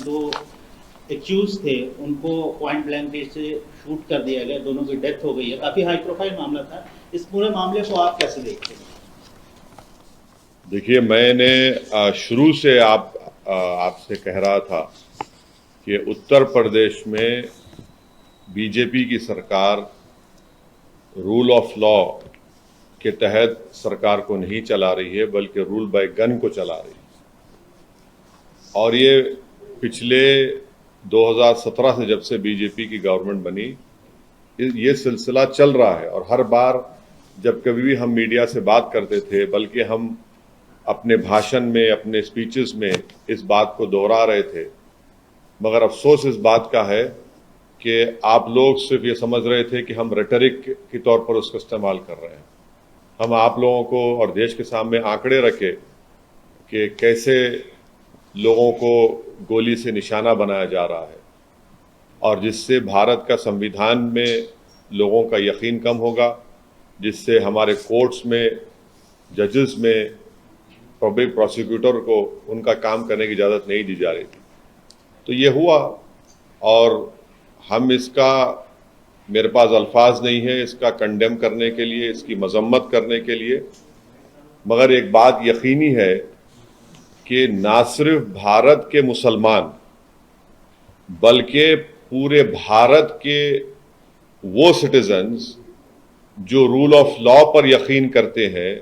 दो एक्यूज थे उनको पॉइंट ब्लैंक रेंज से शूट कर दिया गया, दोनों की डेथ हो गई है, काफी हाई प्रोफाइल मामला था। इस पूरे मामले को आप कैसे देखते हैं? देखिए, मैंने शुरू से आपसे कह रहा था कि उत्तर प्रदेश में बीजेपी की सरकार रूल ऑफ लॉ के तहत सरकार को नहीं चला रही है, बल्कि रूल बाय गन को चला रही है। और ये पिछले 2017 से, जब से बीजेपी की गवर्नमेंट बनी, ये सिलसिला चल रहा है। और हर बार जब कभी भी हम मीडिया से बात करते थे, बल्कि हम अपने भाषण में, अपने स्पीचेस में इस बात को दोहरा रहे थे। मगर अफसोस इस बात का है कि आप लोग सिर्फ ये समझ रहे थे कि हम रेटरिक के तौर पर उसका इस्तेमाल कर रहे हैं। हम आप लोगों को और देश के सामने आंकड़े रखे कि कैसे लोगों को गोली से निशाना बनाया जा रहा है, और जिससे भारत का संविधान में लोगों का यकीन कम होगा, जिससे हमारे कोर्ट्स में, जजेस में, पब्लिक प्रोसिक्यूटर को उनका काम करने की इजाज़त नहीं दी जा रही थी। तो ये हुआ, और हम इसका, मेरे पास अल्फाज नहीं है इसका कंडेम करने के लिए, इसकी मजम्मत करने के लिए। मगर एक बात यकीनी है कि ना सिर्फ भारत के मुसलमान, बल्कि पूरे भारत के वो सिटीजन्स जो रूल ऑफ लॉ पर यकीन करते हैं,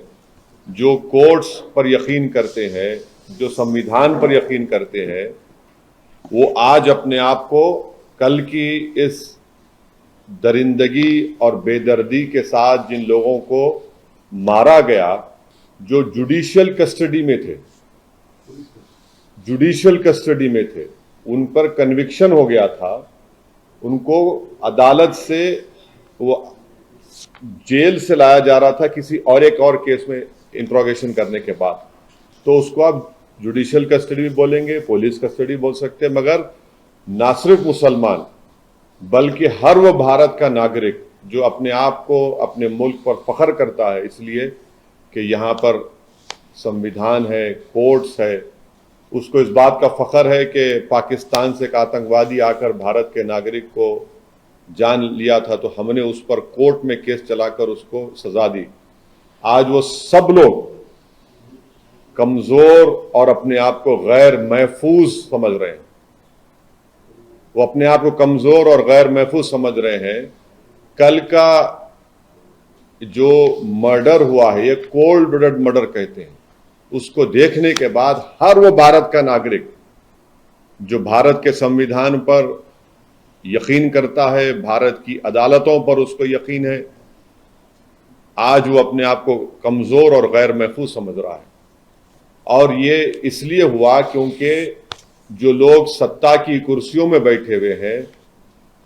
जो कोर्ट्स पर यकीन करते हैं, जो संविधान पर यकीन करते हैं, वो आज अपने आप को कल की इस दरिंदगी और बेदर्दी के साथ जिन लोगों को मारा गया, जो जुडिशियल कस्टडी में थे, उन पर कन्विक्शन हो गया था, उनको अदालत से, वो जेल से लाया जा रहा था किसी और एक और केस में इंट्रोगेशन करने के बाद, तो उसको आप जुडिशियल कस्टडी भी बोलेंगे, पुलिस कस्टडी बोल सकते हैं। मगर ना सिर्फ मुसलमान, बल्कि हर वो भारत का नागरिक जो अपने आप को, अपने मुल्क पर फख्र करता है इसलिए कि यहाँ पर संविधान है, कोर्ट्स है, उसको इस बात का फख्र है कि पाकिस्तान से एक आतंकवादी आकर भारत के नागरिक को जान लिया था, तो हमने उस पर कोर्ट में केस चलाकर उसको सजा दी। आज वो सब लोग कमजोर और अपने आप को गैर महफूज समझ रहे हैं। वो अपने आप को कमजोर और गैर महफूज समझ रहे हैं। कल का जो मर्डर हुआ है, ये कोल्ड ब्लडेड मर्डर कहते हैं, उसको देखने के बाद हर वो भारत का नागरिक जो भारत के संविधान पर यकीन करता है, भारत की अदालतों पर उसको यकीन है, आज वो अपने आप को कमजोर और गैर महफूज समझ रहा है। और ये इसलिए हुआ क्योंकि जो लोग सत्ता की कुर्सियों में बैठे हुए हैं,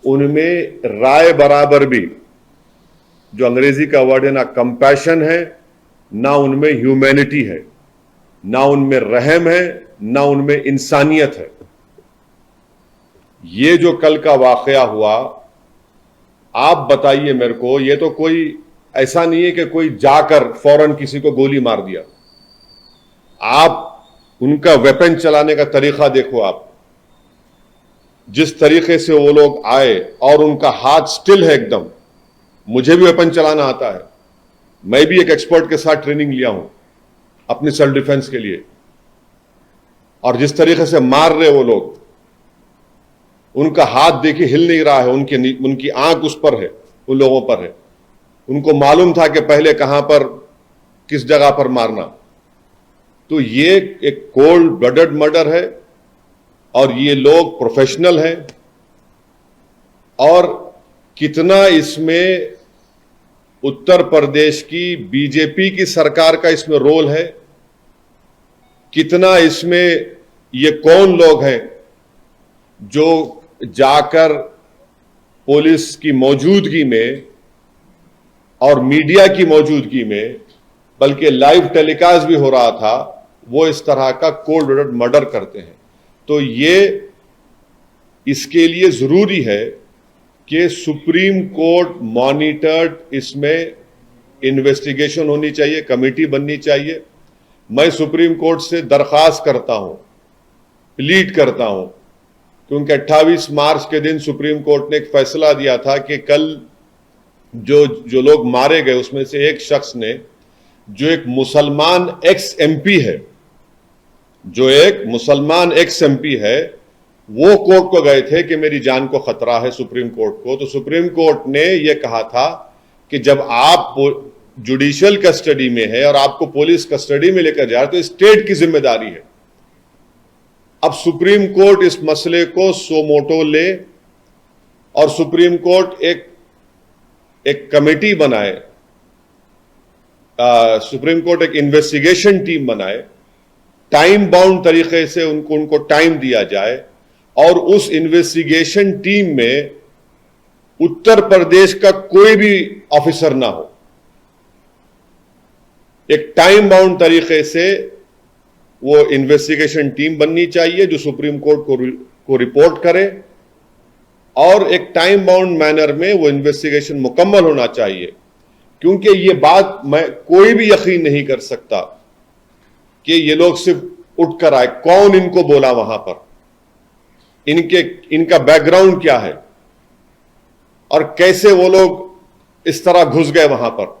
उनमें राय बराबर भी, जो अंग्रेजी का वर्ड है, ना कंपैशन है, ना उनमें ह्यूमैनिटी है, ना उनमें रहम है, ना उनमें इंसानियत है। ये जो कल का वाकया हुआ, आप बताइए मेरे को, ये तो कोई ऐसा नहीं है कि कोई जाकर फौरन किसी को गोली मार दिया। आप उनका वेपन चलाने का तरीका देखो, आप जिस तरीके से वो लोग आए, और उनका हाथ स्टिल है एकदम। मुझे भी वेपन चलाना आता है, मैं भी एक एक्सपर्ट के साथ ट्रेनिंग लिया हूं अपनी सेल्फ डिफेंस के लिए। और जिस तरीके से मार रहे वो लोग, उनका हाथ देखिए हिल नहीं रहा है, उनकी आंख उस पर है, उन लोगों पर है। उनको मालूम था कि पहले कहां पर, किस जगह पर मारना। तो ये एक कोल्ड ब्लडेड मर्डर है, और ये लोग प्रोफेशनल हैं। और कितना इसमें उत्तर प्रदेश की बीजेपी की सरकार का इसमें रोल है, कितना इसमें ये कौन लोग हैं जो जाकर पुलिस की मौजूदगी में और मीडिया की मौजूदगी में, बल्कि लाइव टेलीकास्ट भी हो रहा था, वो इस तरह का कोल्ड ब्लडेड मर्डर करते हैं। तो ये इसके लिए जरूरी है कि सुप्रीम कोर्ट मॉनिटर्ड इसमें इन्वेस्टिगेशन होनी चाहिए, कमेटी बननी चाहिए। मैं सुप्रीम कोर्ट से दरखास्त करता हूं, प्लीड करता हूं क्योंकि 28 मार्च के दिन सुप्रीम कोर्ट ने एक फैसला दिया था कि कल जो लोग मारे गए उसमें से एक शख्स ने, जो एक मुसलमान एक्स एमपी है, वो कोर्ट को गए थे कि मेरी जान को खतरा है सुप्रीम कोर्ट को। तो सुप्रीम कोर्ट ने यह कहा था कि जब आप जुडिशियल कस्टडी में है और आपको पुलिस कस्टडी में लेकर जा रहे तो स्टेट की जिम्मेदारी है। अब सुप्रीम कोर्ट इस मसले को सो मोटो ले और सुप्रीम कोर्ट एक कमेटी बनाए, सुप्रीम कोर्ट एक इन्वेस्टिगेशन टीम बनाए, टाइम बाउंड तरीके से उनको टाइम दिया जाए और उस इन्वेस्टिगेशन टीम में उत्तर प्रदेश का कोई भी ऑफिसर ना हो। एक टाइम बाउंड तरीके से वो इन्वेस्टिगेशन टीम बननी चाहिए जो सुप्रीम कोर्ट को रिपोर्ट करे और एक टाइम बाउंड मैनर में वो इन्वेस्टिगेशन मुकम्मल होना चाहिए। क्योंकि ये बात कोई भी यकीन नहीं कर सकता कि ये लोग सिर्फ उठकर आए, कौन इनको बोला वहां पर, इनका बैकग्राउंड क्या है और कैसे वो लोग इस तरह घुस गए वहां पर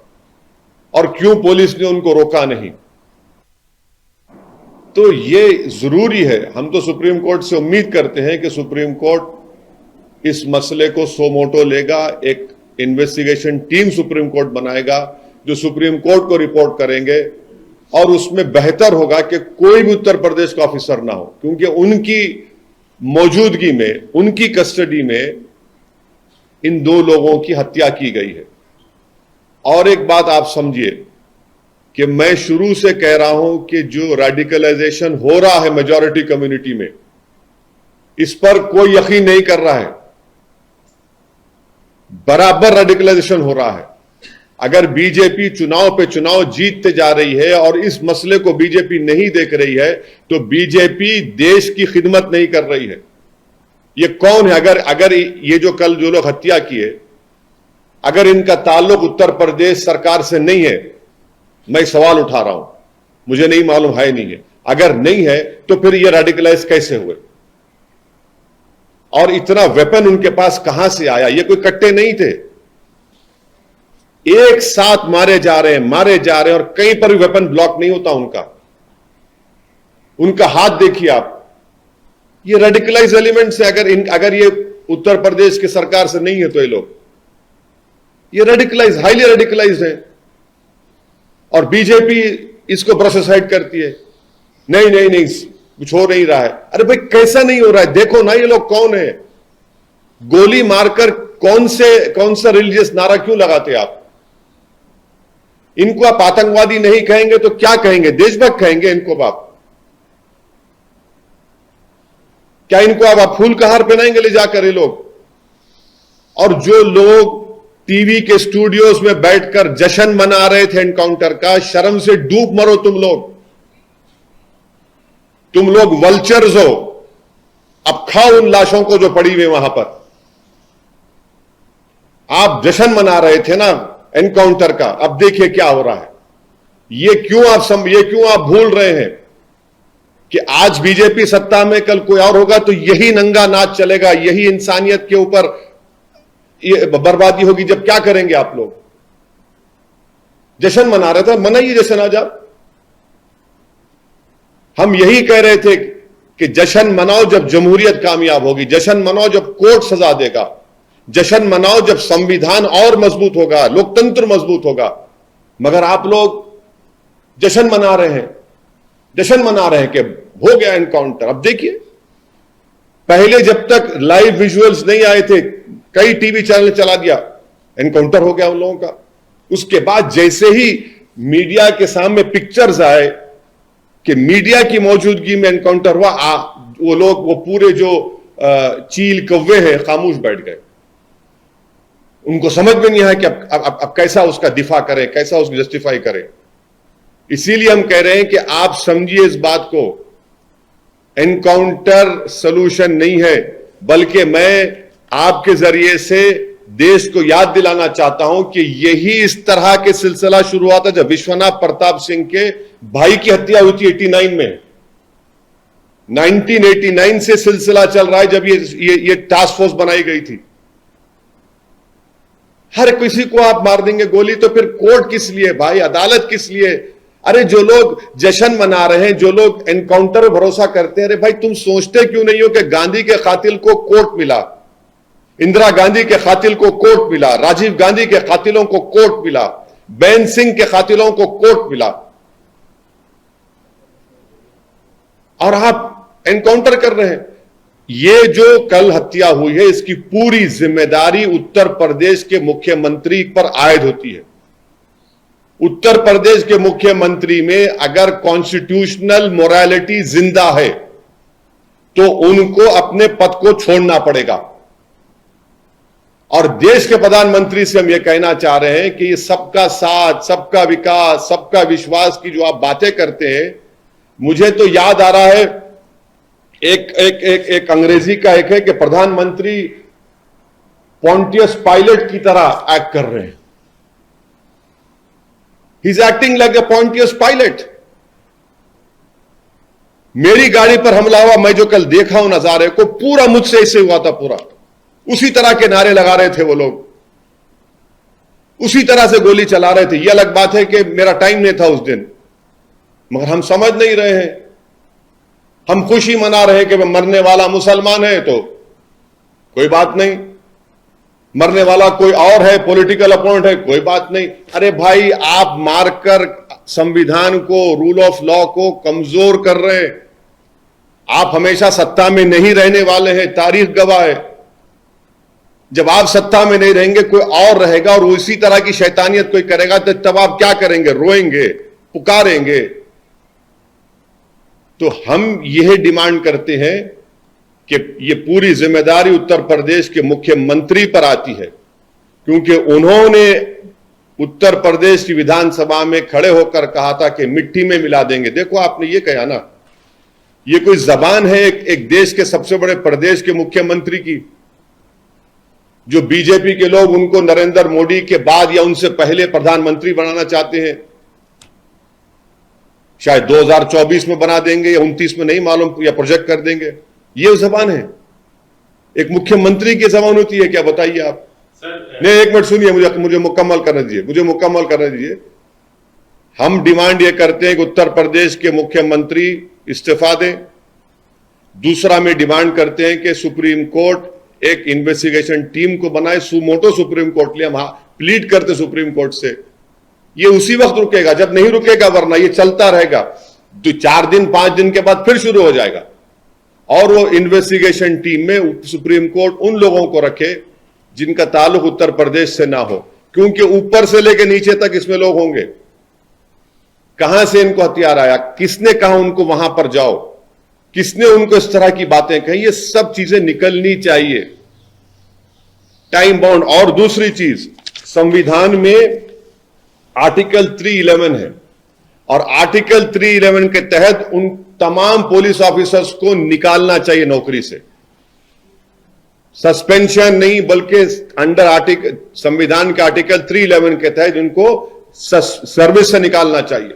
और क्यों पुलिस ने उनको रोका नहीं। तो ये जरूरी है। हम तो सुप्रीम कोर्ट से उम्मीद करते हैं कि सुप्रीम कोर्ट इस मसले को सो मोटो लेगा, एक इन्वेस्टिगेशन टीम सुप्रीम कोर्ट बनाएगा जो सुप्रीम कोर्ट को रिपोर्ट करेंगे और उसमें बेहतर होगा कि कोई भी उत्तर प्रदेश का ऑफिसर ना हो, क्योंकि उनकी मौजूदगी में, उनकी कस्टडी में इन दो लोगों की हत्या की गई है। और एक बात आप समझिए कि मैं शुरू से कह रहा हूं कि जो रेडिकलाइजेशन हो रहा है मेजॉरिटी कम्युनिटी में, इस पर कोई यकीन नहीं कर रहा है। बराबर रेडिकलाइजेशन हो रहा है। अगर बीजेपी चुनाव पे चुनाव जीतते जा रही है और इस मसले को बीजेपी नहीं देख रही है तो बीजेपी देश की खिदमत नहीं कर रही है। ये कौन है? अगर ये जो लोग हत्या किए, अगर इनका ताल्लुक उत्तर प्रदेश सरकार से नहीं है, मैं सवाल उठा रहा हूं, मुझे नहीं मालूम है नहीं है, अगर नहीं है तो फिर ये रेडिकलाइज कैसे हुए और इतना वेपन उनके पास कहां से आया? ये कोई कट्टे नहीं थे, एक साथ मारे जा रहे हैं और कहीं पर भी वेपन ब्लॉक नहीं होता उनका हाथ देखिए आप। ये रेडिकलाइज एलिमेंट से अगर ये उत्तर प्रदेश की सरकार से नहीं है तो ये रेडिकलाइज, हाईली रेडिकलाइज है और बीजेपी इसको प्रोसेसाइड करती है। नहीं कुछ हो नहीं रहा है। अरे भाई कैसा नहीं हो रहा है? देखो ना ये लोग कौन है। गोली मारकर कौन सा रिलीजियस नारा क्यों लगाते आप? इनको आप आतंकवादी नहीं कहेंगे तो क्या कहेंगे? देशभक्त कहेंगे इनको आप? क्या इनको आप फूल का हार पहनाएंगे ले जाकर ये लोग? और जो लोग टीवी के स्टूडियोज में बैठकर जश्न मना रहे थे एनकाउंटर का, शर्म से डूब मरो तुम लोग वल्चर्स हो। अब खाओ उन लाशों को जो पड़ी हुई वहां पर। आप जश्न मना रहे थे ना एनकाउंटर का, अब देखिए क्या हो रहा है। ये क्यों आप भूल रहे हैं कि आज बीजेपी सत्ता में, कल कोई और होगा तो यही नंगा नाच चलेगा, यही इंसानियत के ऊपर ये बर्बादी होगी। जब क्या करेंगे आप लोग? जश्न मना रहे थे, मनाइए जश्न आज आप। हम यही कह रहे थे कि जश्न मनाओ जब जमहूरियत कामयाब होगी, जश्न मनाओ जब कोर्ट सजा देगा, जश्न मनाओ जब संविधान और मजबूत होगा, लोकतंत्र मजबूत होगा। मगर आप लोग जश्न मना रहे हैं कि हो गया एनकाउंटर। अब देखिए, पहले जब तक लाइव विजुअल्स नहीं आए थे, कई टीवी चैनल चला दिया, एनकाउंटर हो गया उन लोगों का। उसके बाद जैसे ही मीडिया के सामने पिक्चर्स आए कि मीडिया की मौजूदगी में एनकाउंटर हुआ, वो लोग, वो पूरे जो चील कौवे हैं, खामोश बैठ गए। उनको समझ में नहीं आया कि अब कैसा उसका दिफा करें, कैसा उसको जस्टिफाई करें। इसीलिए हम कह रहे हैं कि आप समझिए इस बात को, एनकाउंटर सलूशन नहीं है, बल्कि मैं आपके जरिए से देश को याद दिलाना चाहता हूं कि यही इस तरह के सिलसिला शुरू हुआ था जब विश्वनाथ प्रताप सिंह के भाई की हत्या हुई थी 89 में। 1989 से सिलसिला चल रहा है जब ये टास्क फोर्स बनाई गई थी। हर किसी को आप मार देंगे गोली, तो फिर कोर्ट किस लिए भाई, अदालत किस लिए? अरे जो लोग जश्न मना रहे हैं, जो लोग एनकाउंटर पर भरोसा करते हैं, अरे भाई तुम सोचते क्यों नहीं हो कि गांधी के कातिल को कोर्ट मिला, इंदिरा गांधी के कातिल को कोर्ट मिला, राजीव गांधी के कातिलों को कोर्ट मिला, बेन सिंह के कातिलों को कोर्ट मिला, और आप एनकाउंटर कर रहे हैं। ये जो कल हत्या हुई है, इसकी पूरी जिम्मेदारी उत्तर प्रदेश के मुख्यमंत्री पर आयद होती है। उत्तर प्रदेश के मुख्यमंत्री में अगर कॉन्स्टिट्यूशनल मोरालिटी जिंदा है तो उनको अपने पद को छोड़ना पड़ेगा। और देश के प्रधानमंत्री से हम यह कहना चाह रहे हैं कि ये सबका साथ, सबका विकास, सबका विश्वास की जो आप बातें करते हैं, मुझे तो याद आ रहा है एक अंग्रेजी का एक है कि प्रधानमंत्री पॉन्टियस पायलट की तरह एक्ट कर रहे हैं। He is acting like a Pontius Pilate. मेरी गाड़ी पर हमला हुआ, मैं जो कल देखा हूं नजारे को, पूरा मुझसे ऐसे हुआ था, पूरा उसी तरह के नारे लगा रहे थे वो लोग, उसी तरह से गोली चला रहे थे। यह अलग बात है कि मेरा टाइम नहीं था उस दिन, मगर हम समझ नहीं रहे हैं। हम खुशी मना रहे हैं कि मरने वाला मुसलमान है तो कोई बात नहीं, मरने वाला कोई और है, पॉलिटिकल अपोनेंट है, कोई बात नहीं। अरे भाई, आप मारकर संविधान को, रूल ऑफ लॉ को कमजोर कर रहे हैं। आप हमेशा सत्ता में नहीं रहने वाले हैं, तारीख गवाह है। जब आप सत्ता में नहीं रहेंगे, कोई और रहेगा और उसी तरह की शैतानियत कोई करेगा, तो तब आप क्या करेंगे? रोएंगे, पुकारेंगे। तो हम यह डिमांड करते हैं कि ये पूरी जिम्मेदारी उत्तर प्रदेश के मुख्यमंत्री पर आती है, क्योंकि उन्होंने उत्तर प्रदेश की विधानसभा में खड़े होकर कहा था कि मिट्टी में मिला देंगे। देखो, आपने ये कहा ना, ये कोई जबान है एक देश के सबसे बड़े प्रदेश के मुख्यमंत्री की, जो बीजेपी के लोग उनको नरेंद्र मोदी के बाद या उनसे पहले प्रधानमंत्री बनाना चाहते हैं। शायद 2024 में बना देंगे या 29 में, नहीं मालूम, या प्रोजेक्ट कर देंगे। ये जबान है, एक मुख्यमंत्री की जबान होती है क्या? बताइए आप। नहीं, एक मिनट सुनिए, मुझे मुकम्मल करने दीजिए। हम डिमांड ये करते हैं कि उत्तर प्रदेश के मुख्यमंत्री इस्तीफा दें। दूसरा में डिमांड करते हैं कि सुप्रीम कोर्ट एक इन्वेस्टिगेशन टीम को बनाए, सुमोटो सुप्रीम कोर्ट लिए हम प्लीड करते सुप्रीम कोर्ट से। ये उसी वक्त रुकेगा जब नहीं रुकेगा, वरना ये चलता रहेगा। 4 दिन 5 दिन के बाद फिर शुरू हो जाएगा। और वो इन्वेस्टिगेशन टीम में सुप्रीम कोर्ट उन लोगों को रखे जिनका ताल्लुक उत्तर प्रदेश से ना हो, क्योंकि ऊपर से लेकर नीचे तक इसमें लोग होंगे। कहां से इनको हथियार आया, किसने कहा उनको वहां पर जाओ, किसने उनको इस तरह की बातें कही, ये सब चीजें निकलनी चाहिए, टाइम बाउंड। और दूसरी चीज, संविधान में आर्टिकल 311 है, और आर्टिकल 311 के तहत उन तमाम पुलिस ऑफिसर्स को निकालना चाहिए नौकरी से। सस्पेंशन नहीं, बल्कि अंडर संविधान के आर्टिकल 311 के तहत उनको सर्विस से निकालना चाहिए।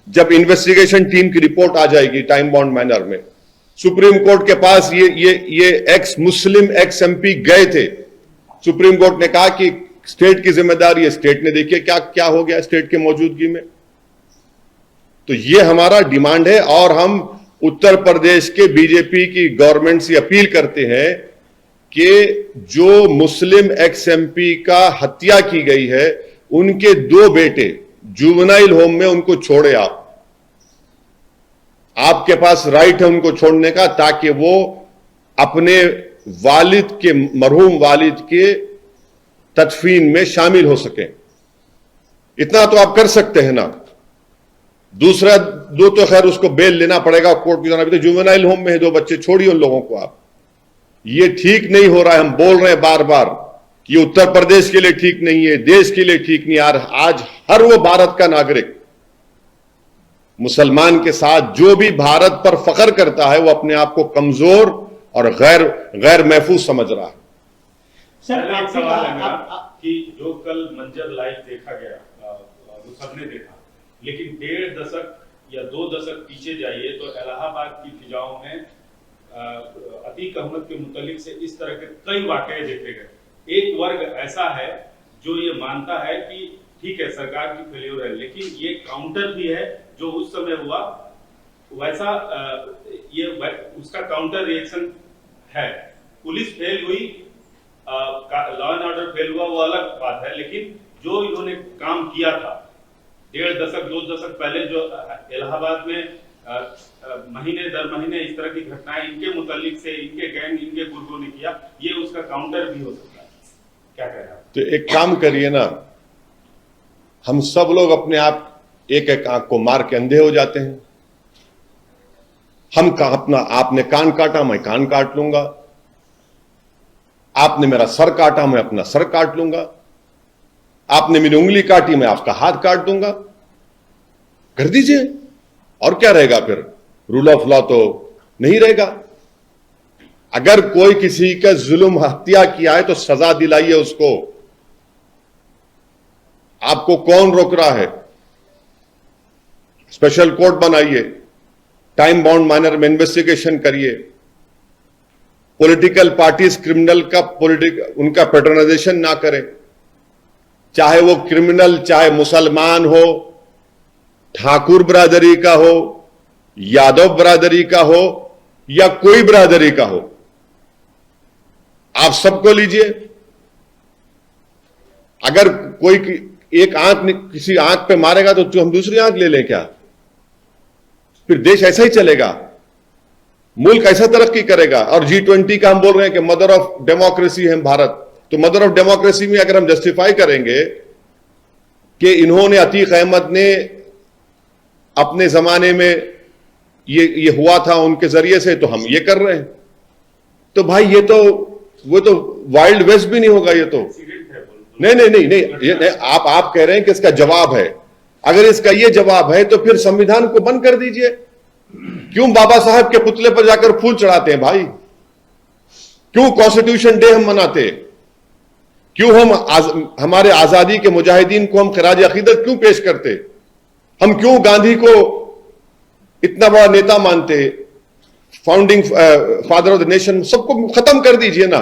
जब इन्वेस्टिगेशन टीम की रिपोर्ट आ जाएगी टाइम बाउंड मैनर में, सुप्रीम कोर्ट के पास ये एक्स मुस्लिम एक्स एमपी गए थे, सुप्रीम कोर्ट ने कहा कि स्टेट की जिम्मेदारी है, स्टेट ने देखिए क्या क्या हो गया स्टेट के मौजूदगी में। तो ये हमारा डिमांड है, और हम उत्तर प्रदेश के बीजेपी की गवर्नमेंट से अपील करते हैं कि जो मुस्लिम एक्स एमपी का हत्या की गई है, उनके 2 बेटे जुवेनाइल होम में, उनको छोड़े आप। आपके पास राइट है उनको छोड़ने का, ताकि वो अपने वालिद के, मरहूम वालिद के तदफीन में शामिल हो सकें। इतना तो आप कर सकते हैं ना। दूसरा 2 तो खैर उसको बेल लेना पड़ेगा कोर्ट की तरफ। जुवेनाइल होम में है 2 बच्चे, छोड़िए उन लोगों को आप। ये ठीक नहीं हो रहा है। हम बोल रहे हैं बार बार कि उत्तर प्रदेश के लिए ठीक नहीं है, देश के लिए ठीक नहीं। आज हर वो भारत का नागरिक, मुसलमान के साथ जो भी भारत पर फख्र करता है, वो अपने आप को कमजोर और गैर महफूज समझ रहा है। सर, एक सवाल है मेरा कि जो कल मंजर लाइव देखा गया, वो सबने देखा, लेकिन 1.5 दशक या 2 दशक पीछे जाइए तो इलाहाबाद की फिजाओं में अतीक अहमद के मुतालिक से इस तरह के कई वाकये देखे गए। एक वर्ग ऐसा है जो ये मानता है कि ठीक है सरकार की फेल्योर है, लेकिन ये काउंटर भी है जो उस समय हुआ वैसा ये उसका काउंटर रिएक्शन है। पुलिस फेल हुई, लॉ एंड ऑर्डर फेल हुआ, वो अलग बात है, लेकिन जो इन्होंने काम किया था 1.5 दशक 2 दशक पहले जो इलाहाबाद में महीने दर महीने इस तरह की घटनाएं इनके मुतालिक से इनके गैंग इनके गुर्गों ने किया, ये उसका काउंटर भी हो सकता है। क्या कह रहे हैं? तो एक काम करिए ना, हम सब लोग अपने आप एक एक आंख को मार के अंधे हो जाते हैं। हम अपना आपने कान काटा मैं कान काट लूंगा, आपने मेरा सर काटा मैं अपना सर काट लूंगा, आपने मेरी उंगली काटी मैं आपका हाथ काट दूंगा। कर दीजिए, और क्या रहेगा फिर? रूल ऑफ लॉ तो नहीं रहेगा। अगर कोई किसी का जुल्म हत्या किया है तो सजा दिलाइए उसको। आपको कौन रोक रहा है? स्पेशल कोर्ट बनाइए, टाइम बाउंड मैनर में इन्वेस्टिगेशन करिए। पॉलिटिकल पार्टीज क्रिमिनल का उनका पैटर्नाइजेशन ना करें, चाहे वो क्रिमिनल चाहे मुसलमान हो, ठाकुर बरादरी का हो, यादव बरादरी का हो या कोई बरादरी का हो, आप सबको लीजिए। अगर कोई एक आंख किसी आंख पे मारेगा तो हम दूसरी आंख ले लें क्या? फिर देश ऐसा ही चलेगा, मुल्क ऐसा तरक्की करेगा। और G20 का हम बोल रहे हैं कि मदर ऑफ डेमोक्रेसी है भारत, तो मदर ऑफ डेमोक्रेसी में अगर हम जस्टिफाई करेंगे कि इन्होंने अतीक अहमद ने अपने जमाने में ये हुआ था उनके जरिए से, तो हम ये कर रहे हैं, तो भाई वो तो वाइल्ड वेस्ट भी नहीं होगा। ये तो नहीं, आप कह रहे हैं कि इसका जवाब है। अगर इसका ये जवाब है तो फिर संविधान को बंद कर दीजिए। क्यों बाबा साहब के पुतले पर जाकर फूल चढ़ाते हैं भाई? क्यों कॉन्स्टिट्यूशन डे हम मनाते? क्यों हमारे आजादी के मुजाहिदीन को हम खराज अकीदत क्यों पेश करते? हम क्यों गांधी को इतना बड़ा नेता मानते, founding father of the nation? सबको खत्म कर दीजिए ना।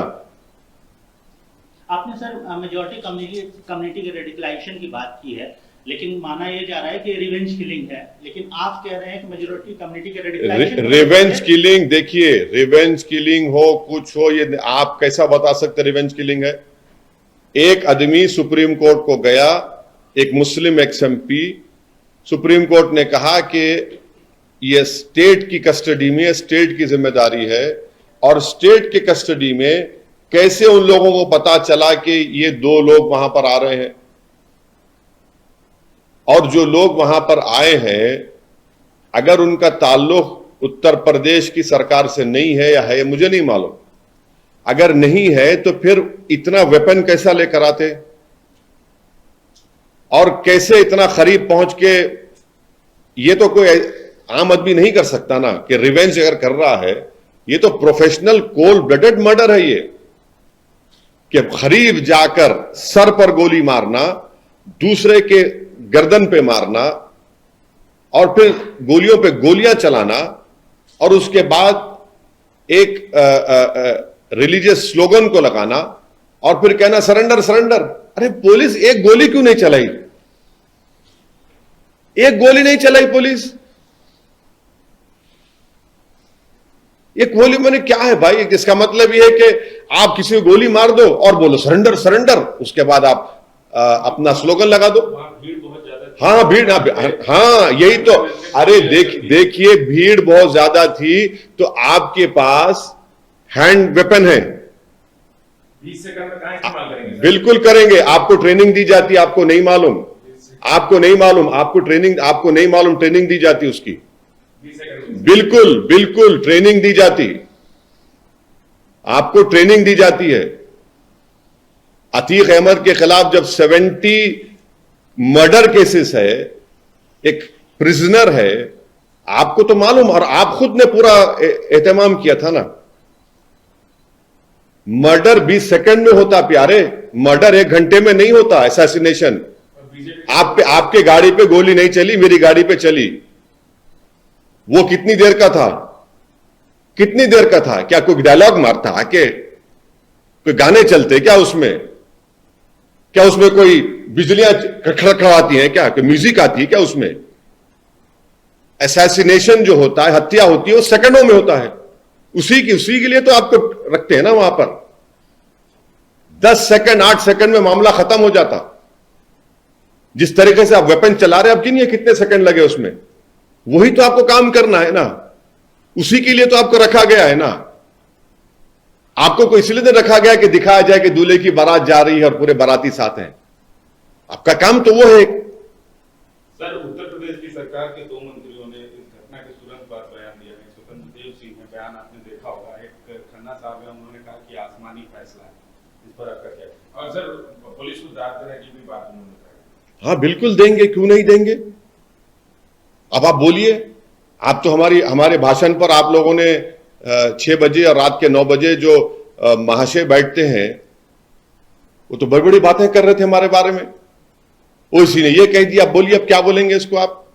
आपने सर मेजॉरिटी कम्युनिटी के रेडिकलाइजेशन की बात की है, लेकिन माना यह जा रहा है कि रिवेंज किलिंग है, लेकिन आप कह रहे हैं कि मेजॉरिटी कम्युनिटी के रेडिकलाइजेशन रिवेंज किलिंग, देखिए रिवेंज किलिंग हो कुछ हो, ये आप कैसा बता सकते रिवेंज किलिंग है? एक आदमी सुप्रीम कोर्ट को गया, एक मुस्लिम एक्स-एमपी, सुप्रीम कोर्ट ने कहा कि ये स्टेट की कस्टडी में, स्टेट की जिम्मेदारी है, और स्टेट के कस्टडी में कैसे उन लोगों को पता चला कि ये 2 लोग वहां पर आ रहे हैं? और जो लोग वहां पर आए हैं, अगर उनका ताल्लुक उत्तर प्रदेश की सरकार से नहीं है या है, मुझे नहीं मालूम। अगर नहीं है तो फिर इतना वेपन कैसा लेकर आते, और कैसे इतना करीब पहुंच के? ये तो कोई आम आदमी नहीं कर सकता ना कि रिवेंज अगर कर रहा है। ये तो प्रोफेशनल कोल्ड ब्लडेड मर्डर है ये, कि करीब जाकर सर पर गोली मारना, दूसरे के गर्दन पे मारना, और फिर गोलियों पे गोलियां चलाना, और उसके बाद एक रिलीजियस स्लोगन को लगाना, और फिर कहना सरेंडर सरेंडर। अरे पुलिस एक गोली क्यों नहीं चलाई? एक गोली नहीं चलाई पुलिस। एक गोली मैंने क्या है भाई? इसका मतलब यह है कि आप किसी को गोली मार दो और बोलो सरेंडर सरेंडर, उसके बाद आप अपना स्लोगन लगा दो। भीड़ बहुत ज्यादा, हाँ भीड़, हाँ यही तो। अरे देखिए भीड़ बहुत ज्यादा थी, तो आपके पास हैंड वेपन है, 20 सेकंड में कहां इस्तेमाल करेंगे? बिल्कुल करेंगे। आपको ट्रेनिंग दी जाती है, आपको नहीं मालूम, आपको नहीं मालूम, आपको नहीं मालूम ट्रेनिंग दी जाती उसकी। 20 सेकंड बिल्कुल बिल्कुल ट्रेनिंग दी जाती, आपको ट्रेनिंग दी जाती है। अतीक अहमद के खिलाफ जब 70 मर्डर केसेस है, एक प्रिजनर है, आपको तो मालूम, और आप खुद ने पूरा एहतमाम किया था ना। मर्डर 20 सेकंड में होता प्यारे, मर्डर 1 घंटे में नहीं होता। असैसिनेशन, आपके गाड़ी पे गोली नहीं चली, मेरी गाड़ी पे चली। वो कितनी देर का था? कितनी देर का था? क्या कोई डायलॉग मारता आके? कोई गाने चलते क्या उसमें? क्या उसमें कोई बिजलियां खड़खड़ाती हैं क्या? कोई म्यूजिक आती है क्या उसमें? असैसिनेशन जो होता है, हत्या होती है, वो सेकंडों में होता है। उसी के लिए तो आपको रखते हैं ना वहां पर। 10 सेकंड 8 सेकंड में मामला खत्म हो जाता। जिस तरीके से आप वेपन चला रहे हैं, अब गिनिए कितने सेकंड लगे उसमें। वही तो आपको काम करना है ना, उसी के लिए तो आपको रखा गया है ना। आपको कोई इसलिए नहीं रखा गया कि दिखाया जाए कि दूल्हे की बारात जा रही है और पूरे बाराती साथ हैं। आपका काम तो वो है। सर, उत्तर प्रदेश की सरकार के 2 मंत्रियों ने इस घटना के तुरंत बाद बयान दिया है। स्वतंत्र देव सिंह है, बयान आपने देखा होगा। एक खन्ना साहब है, उन्होंने कहा कि आसमानी फैसला है। इस पर आपका क्या? और सर, पुलिस को दाद देने की भी बात उन्होंने कहा। हाँ बिल्कुल देंगे, क्यों नहीं देंगे। अब आप बोलिए, आप तो हमारे भाषण पर आप लोगों ने 6 बजे और रात के 9 बजे जो महाशय बैठते हैं, वो तो बड़ी बड़ी बातें कर रहे थे हमारे बारे में। वो इसी ने ये कह दिया। अब बोलिए, अब क्या बोलेंगे इसको आप?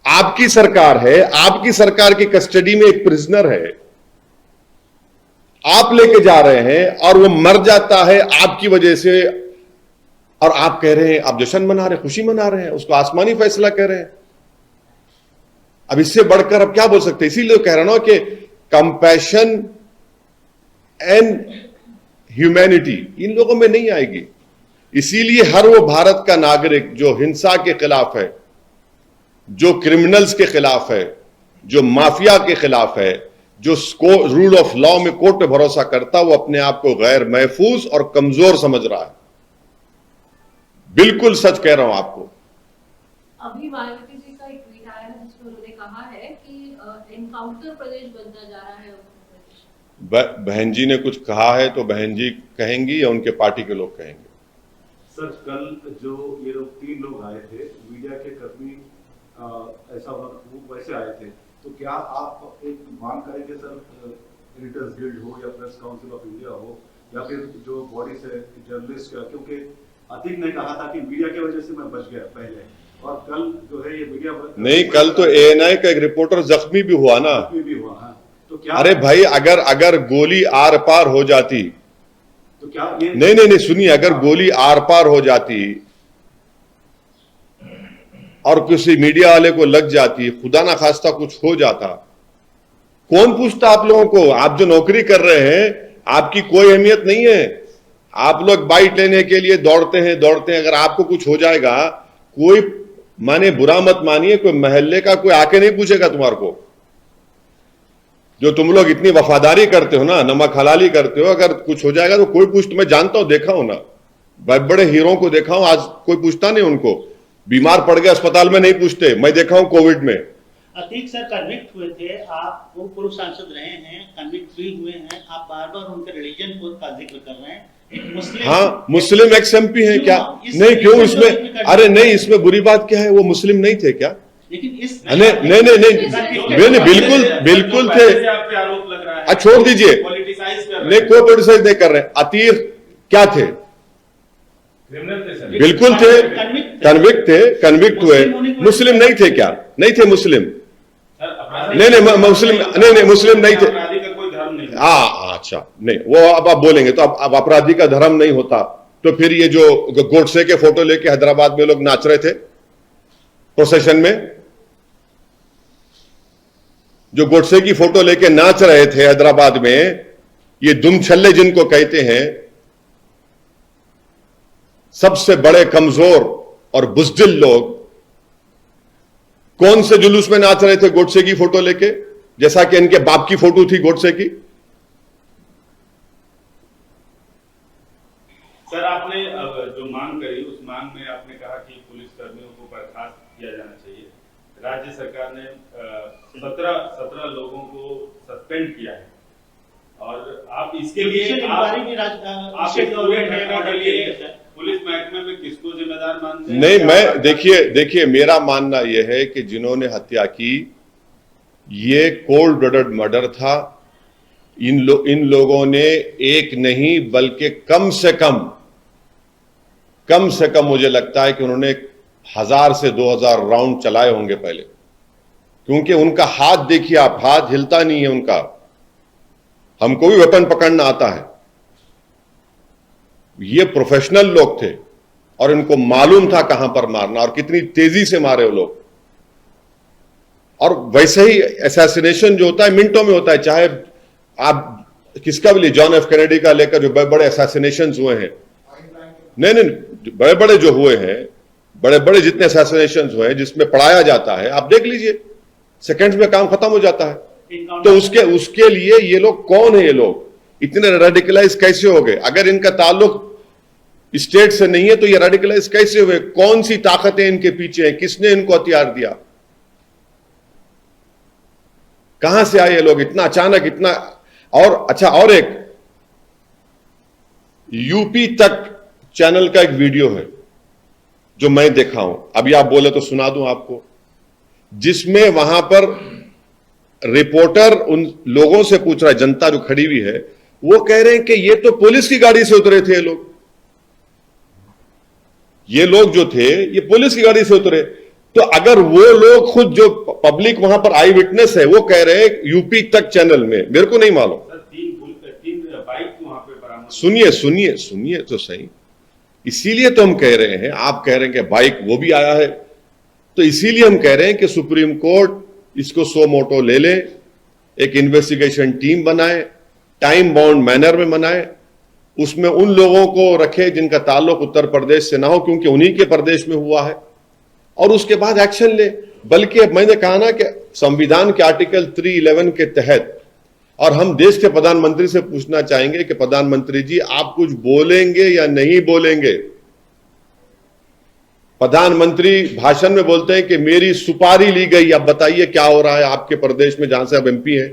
आपकी सरकार है, आपकी सरकार की कस्टडी में एक प्रिजनर है, आप लेके जा रहे हैं और वो मर जाता है आपकी वजह से, और आप कह रहे हैं, आप जश्न मना रहे हैं, खुशी मना रहे हैं, उसको आसमानी फैसला कह रहे हैं। अब इससे बढ़कर अब क्या बोल सकते हैं? इसीलिए कह रहा हूं कि कंपैशन एंड ह्यूमैनिटी इन लोगों में नहीं आएगी। इसीलिए हर वो भारत का नागरिक जो हिंसा के खिलाफ है, जो क्रिमिनल्स के खिलाफ है, जो माफिया के खिलाफ है, जो रूल ऑफ लॉ में कोर्ट पे भरोसा करता, वो अपने आप को गैर महफूज और कमजोर समझ रहा है। बिल्कुल सच कह रहा हूं आपको। अभी मायावती जी का एक ट्वीट आया है जिसमें उन्होंने कहा है कि एनकाउंटर प्रदेश बनता जा रहा है उत्तर प्रदेश। बहन जी ने कुछ कहा है तो बहन जी कहेंगी या उनके पार्टी के लोग कहेंगे? सर, कल जो ये लोग 3 लोग आए थे, मीडिया के कर्मी वो वैसे आए थे, तो क्या आप एक मांग करेंगे सर, एडिटर्स गिल्ड हो या प्रेस काउंसिल ऑफ इंडिया हो या फिर जो बॉडी से जर्नलिस्ट का, क्योंकि अतीक ने कहा था कि मीडिया की वजह से मैं बच गया पहले, और कल जो है ये मीडिया नहीं, कल तो एएनआई का एक रिपोर्टर जख्मी भी हुआ ना। भी हुआ है, तो क्या? अरे भाई, अगर गोली आर पार हो जाती तो क्या ये नहीं सुनिए, अगर गोली आर पार हो जाती और किसी मीडिया वाले को लग जाती, खुदा ना खास्ता कुछ हो जाता, कौन पूछता आप लोगों को? आप जो नौकरी कर रहे हैं, आपकी कोई अहमियत नहीं है। आप लोग बाइट लेने के लिए दौड़ते हैं। अगर आपको कुछ हो जाएगा, कोई माने बुरा मत मानिए, कोई मोहल्ले का कोई आके नहीं पूछेगा तुम्हारे को। जो तुम लोग इतनी वफादारी करते हो ना, नमक हलाली करते हो, अगर कुछ हो जाएगा तो कोई पूछ, मैं जानता हूं, देखा हूं ना, बड़े हीरो को देखा हूं, आज कोई पूछता नहीं उनको। बीमार पड़ गए अस्पताल में नहीं पूछते, मैं देखा हूं कोविड में। अतीक सर कन्विक्ट हुए थे, आप वो पूर्व सांसद रहे हैं, कन्विक्ट भी हुए हैं, आप बार बार उनके रिलीजन का जिक्र कर रहे हैं। एक मुस्लिम, हाँ, मुस्लिम एक्स एमपी है क्या? नहीं, क्यों इसमें? अरे नहीं, इसमें बुरी बात क्या है? वो मुस्लिम नहीं थे क्या? लेकिन इस नहीं, बिल्कुल थे। आरोप लग रहा है, छोड़ दीजिए, नहीं कोई पोलिटिसाइज नहीं कर रहे। अतीक क्या थे? बिल्कुल थे, कन्विक्ट हुए। मुस्लिम नहीं थे क्या? नहीं थे मुस्लिम। नहीं, मुस्लिम नहीं थे। हाँ, अच्छा, नहीं, वो अब आप बोलेंगे तो अब अपराधी का धर्म नहीं होता तो फिर ये जो गोडसे के फोटो लेके हैदराबाद में लोग नाच रहे थे प्रोसेशन में, जो गोडसे की फोटो लेके नाच रहे थे हैदराबाद में, ये दुम छल्ले जिनको कहते हैं, सबसे बड़े कमजोर और बुज़दिल लोग, कौन से जुलूस में नाच रहे थे गोडसे की फोटो लेके, जैसा कि इनके बाप की फोटो थी गोडसे की? सर, आपने जो मांग करी, उस मांग में आपने कहा कि पुलिस कर्मियों को बर्खास्त किया जाना चाहिए। राज्य सरकार ने 17 लोगों को सस्पेंड किया है, और आप इसके लिए पुलिस महकमे में किसको जिम्मेदार मानते हैं? नहीं, मैं देखिए मेरा मानना यह है कि जिन्होंने हत्या की, ये कोल्ड ब्लडेड मर्डर था। इन लोगों ने एक नहीं बल्कि कम से कम मुझे लगता है कि उन्होंने 1000 से 2000 राउंड चलाए होंगे पहले। क्योंकि उनका हाथ देखिए आप, हाथ हिलता नहीं है उनका। हमको भी वेपन पकड़ना आता है। ये प्रोफेशनल लोग थे और इनको मालूम था कहां पर मारना और कितनी तेजी से मारे वो लोग। और वैसे ही असैसिनेशन जो होता है मिनटों में होता है, चाहे आप किसका भी लिए, जॉन एफ कैनेडी का लेकर जो बड़े बड़े असैसिनेशन हुए हैं, नहीं बड़े बड़े जो हुए हैं, बड़े बड़े जितने असैसिनेशन हुए हैं जिसमें पढ़ाया जाता है, आप देख लीजिए सेकंड्स में काम खत्म हो जाता है। तो उसके लिए ये लोग कौन है? ये लोग इतने रेडिकलाइज कैसे हो गए? अगर इनका ताल्लुक स्टेट से नहीं है तो ये रेडिकलाइज कैसे हुए? कौन सी ताकतें इनके पीछे हैं? किसने इनको हथियार दिया? कहां से आए ये लोग इतना अचानक, इतना? और अच्छा, और एक यूपी तक चैनल का एक वीडियो है जो मैं देखा हूं, अभी आप बोले तो सुना दूं आपको, जिसमें वहां पर रिपोर्टर उन लोगों से पूछ रहा है, जनता जो खड़ी हुई है, वो कह रहे हैं कि ये तो पुलिस की गाड़ी से उतरे थे ये लोग जो थे ये पुलिस की गाड़ी से उतरे। तो अगर वो लोग खुद जो पब्लिक वहां पर आई विटनेस है वो कह रहे हैं यूपी तक चैनल में, मेरे को नहीं मालूम। तीन बाइक वहां पे बरामद। सुनिए तो सही। इसीलिए तो हम कह रहे हैं, आप कह रहे हैं कि बाइक वो भी आया है, तो इसीलिए हम कह रहे हैं कि सुप्रीम कोर्ट इसको सो मोटो ले ले, एक इन्वेस्टिगेशन टीम बनाए, टाइम बाउंड मैनर में बनाए, उसमें उन लोगों को रखे जिनका ताल्लुक उत्तर प्रदेश से ना हो, क्योंकि उन्हीं के प्रदेश में हुआ है, और उसके बाद एक्शन ले। बल्कि मैंने कहा ना कि संविधान के आर्टिकल 311 के तहत, और हम देश के प्रधानमंत्री से पूछना चाहेंगे कि प्रधानमंत्री जी आप कुछ बोलेंगे या नहीं बोलेंगे? प्रधानमंत्री भाषण में बोलते हैं कि मेरी सुपारी ली गई, अब बताइए क्या हो रहा है आपके प्रदेश में जहां से आप एमपी हैं?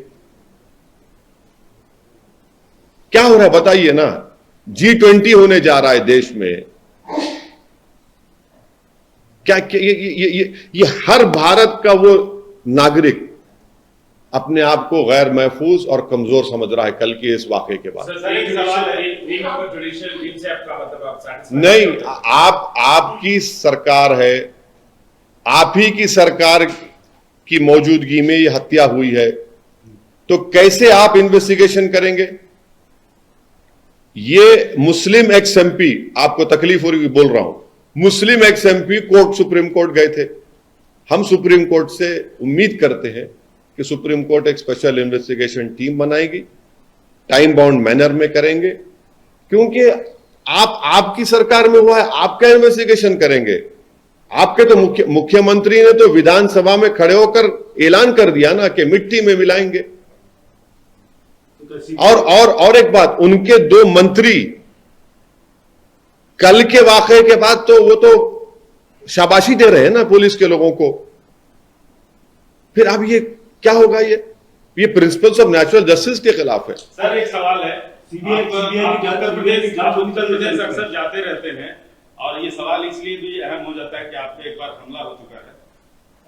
क्या हो रहा है बताइए ना। G20 होने जा रहा है देश में, क्या ये हर भारत का वो नागरिक अपने आप को गैर महफूज और कमजोर समझ रहा है कल के इस वाकये के बाद। नहीं, आपकी सरकार है, आप ही की सरकार की मौजूदगी में ये हत्या हुई है, तो कैसे आप इन्वेस्टिगेशन करेंगे? ये मुस्लिम एक्स एमपी, आपको तकलीफ हो रही बोल रहा हूं, Muslim ex MP court, supreme court गए थे। हम सुप्रीम कोर्ट से उम्मीद करते हैं कि सुप्रीम कोर्ट एक स्पेशल इन्वेस्टिगेशन टीम बनाएगी, टाइम बाउंड मैनर में करेंगे, क्योंकि आपकी सरकार में हुआ है, आप क्या इन्वेस्टिगेशन करेंगे? आपके तो मुख्यमंत्री ने तो विधानसभा में खड़े होकर ऐलान कर दिया ना कि मिट्टी में मिलाएंगे। और एक बात, उनके 2 मंत्री कल के वाकये के बाद तो वो तो शाबाशी दे रहे हैं ना पुलिस के लोगों को। फिर अब ये क्या होगा? ये प्रिंसिपल्स ऑफ नेचुरल जस्टिस के खिलाफ है। सर एक सवाल है, सीबीआई उत्तर प्रदेश अक्सर जाते रहते हैं, और ये सवाल इसलिए भी अहम हो जाता है कि आप पे एक बार हमला हो चुका है,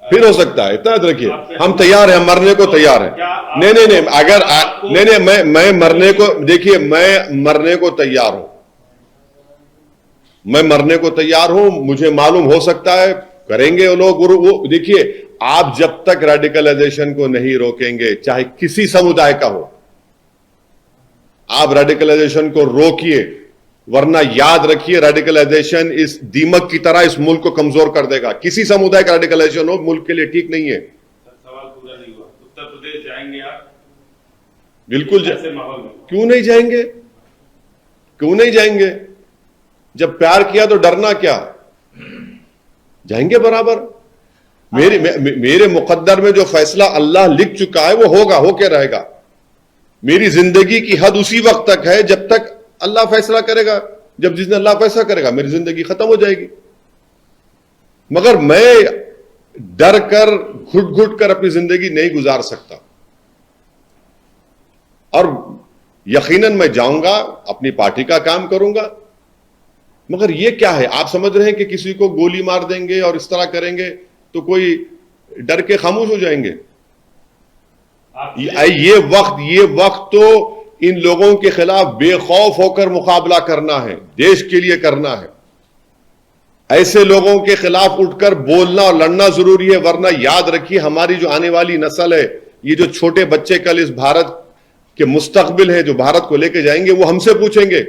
फिर हो सकता है, इतना रखिए, हम तैयार हैं, मरने को तैयार हैं। नहीं, अगर नहीं, मैं मरने को, देखिए मैं मरने को तैयार हूं, मैं मरने को तैयार हूं। मुझे मालूम हो सकता है करेंगे वो लोग, वो देखिए, आप जब तक रेडिकलाइजेशन को नहीं रोकेंगे, चाहे किसी समुदाय का हो, आप रेडिकलाइजेशन को रोकिए, वरना याद रखिए रेडिकलाइजेशन इस दीमक की तरह इस मुल्क को कमजोर कर देगा। किसी समुदाय का रेडिकलाइजेशन हो मुल्क के लिए ठीक नहीं है। सवाल पूरा नहीं हुआ, उत्तर प्रदेश जाएंगे आप? बिल्कुल ऐसे माहौल में क्यों नहीं जाएंगे? क्यों नहीं जाएंगे? जब प्यार किया तो डरना क्या? जाएंगे बराबर। मेरे मुकद्दर में जो फैसला अल्लाह लिख चुका है वो होगा, होके रहेगा। मेरी जिंदगी की हद उसी वक्त तक है जब तक अल्लाह फैसला करेगा। जब जिस दिन अल्लाह फैसला करेगा मेरी जिंदगी खत्म हो जाएगी। मगर मैं डर कर, घुट घुट कर अपनी जिंदगी नहीं गुजार सकता। और यकीनन मैं जाऊंगा, अपनी पार्टी का काम करूंगा, मगर ये क्या है? आप समझ रहे हैं कि किसी को गोली मार देंगे और इस तरह करेंगे तो कोई डर के खामोश हो जाएंगे? ये वक्त तो इन लोगों के खिलाफ बेखौफ होकर मुकाबला करना है, देश के लिए करना है। ऐसे लोगों के खिलाफ उठकर बोलना और लड़ना जरूरी है, वरना याद रखिए हमारी जो आने वाली नस्ल है, ये जो छोटे बच्चे कल इस भारत के मुस्तकबिल है, जो भारत को लेके जाएंगे, वो हमसे पूछेंगे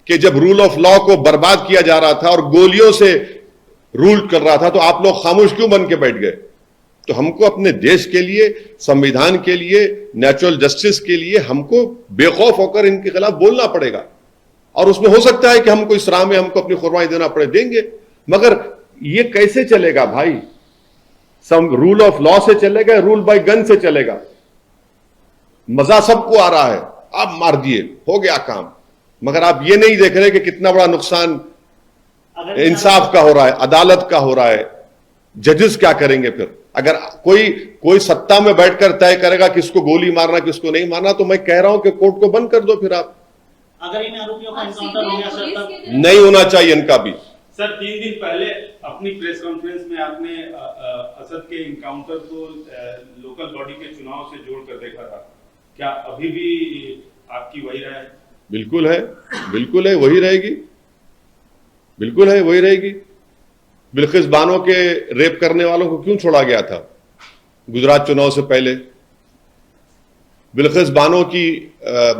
कि जब रूल ऑफ लॉ को बर्बाद किया जा रहा था और गोलियों से रूल कर रहा था, तो आप लोग खामोश क्यों बन के बैठ गए? तो हमको अपने देश के लिए, संविधान के लिए, नेचुरल जस्टिस के लिए हमको बेखौफ होकर इनके खिलाफ बोलना पड़ेगा। और उसमें हो सकता है कि हमको इस राह में हमको अपनी कुर्बानी देना पड़े, देंगे, मगर ये कैसे चलेगा भाई? सम रूल ऑफ लॉ से चलेगा, रूल बाय गन से चलेगा? मजा सबको आ रहा है, आप मार दिए, हो गया काम, मगर आप ये नहीं देख रहे कि कितना बड़ा नुकसान इंसाफ का हो रहा है, अदालत का हो रहा है। जजेस क्या करेंगे फिर? अगर कोई सत्ता में बैठकर तय करेगा किसको गोली मारना किसको नहीं मारना, तो मैं कह रहा हूं कि कोर्ट को बंद कर दो। फिर आप अगर इन आरोपियों का एनकाउंटर हो गया सर, तब नहीं होना चाहिए इनका भी। सर 3 दिन पहले अपनी प्रेस कॉन्फ्रेंस में आपने असद के इनकाउंटर को लोकल बॉडी के चुनाव से जोड़कर देखा था, क्या अभी भी आपकी वही राय है? बिल्कुल है, बिल्कुल है, वही रहेगी, बिल्कुल है, वही रहेगी। बिल्किस बानो के रेप करने वालों को क्यों छोड़ा गया था गुजरात चुनाव से पहले? बिल्किस बानो की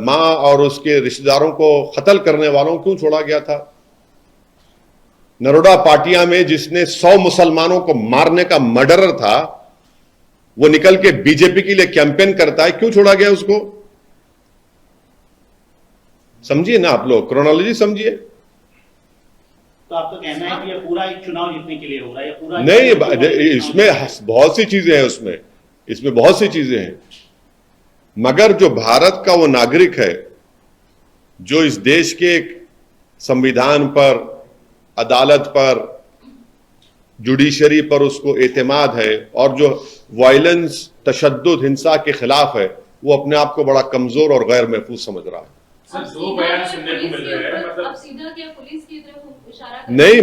मां और उसके रिश्तेदारों को कत्ल करने वालों को क्यों छोड़ा गया था? नरोडा पाटिया में जिसने 100 मुसलमानों को मारने का मर्डरर था, वो निकल के बीजेपी के लिए कैंपेन करता है, क्यों छोड़ा गया उसको? समझिए ना आप लोग, क्रोनोलॉजी समझिए। तो आपका कहना है कि ये पूरा एक चुनाव जीतने के लिए हो रहा है, या पूरा नहीं, इसमें बहुत सी चीजें हैं, इसमें बहुत सी चीजें हैं, मगर जो भारत का वो नागरिक है, जो इस देश के संविधान पर, अदालत पर, जुडिशरी पर उसको एतमाद है, और जो वायलेंस, तशद्दुद, हिंसा के खिलाफ है, वो अपने आप को बड़ा कमजोर और गैर महफूज समझ रहा है। सर 2 बयान सुनने को मिल रहे हैं, मतलब अब सीधा क्या पुलिस की तरफ इशारा नहीं,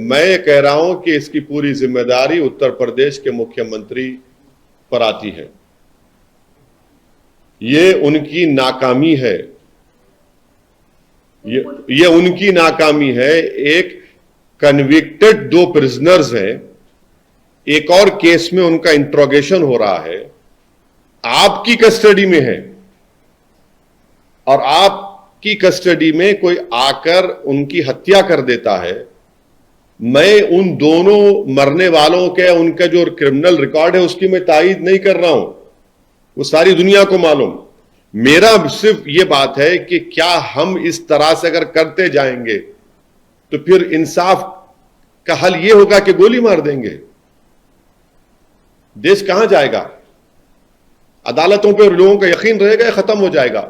मैं ये कह रहा हूं कि इसकी पूरी जिम्मेदारी उत्तर प्रदेश के मुख्यमंत्री पर आती है। ये उनकी नाकामी है, ये उनकी नाकामी है। एक कन्विक्टेड 2 प्रिजनर्स हैं, एक और केस में उनका इंट्रोगेशन हो रहा है, आपकी कस्टडी में है, और आपकी कस्टडी में कोई आकर उनकी हत्या कर देता है। मैं उन दोनों मरने वालों के, उनका जो क्रिमिनल रिकॉर्ड है उसकी मैं तायीद नहीं कर रहा हूं, वो सारी दुनिया को मालूम। मेरा सिर्फ ये बात है कि क्या हम इस तरह से अगर करते जाएंगे तो फिर इंसाफ का हल ये होगा कि गोली मार देंगे? देश कहां जाएगा? अदालतों पर लोगों का यकीन रहेगा या खत्म हो जाएगा?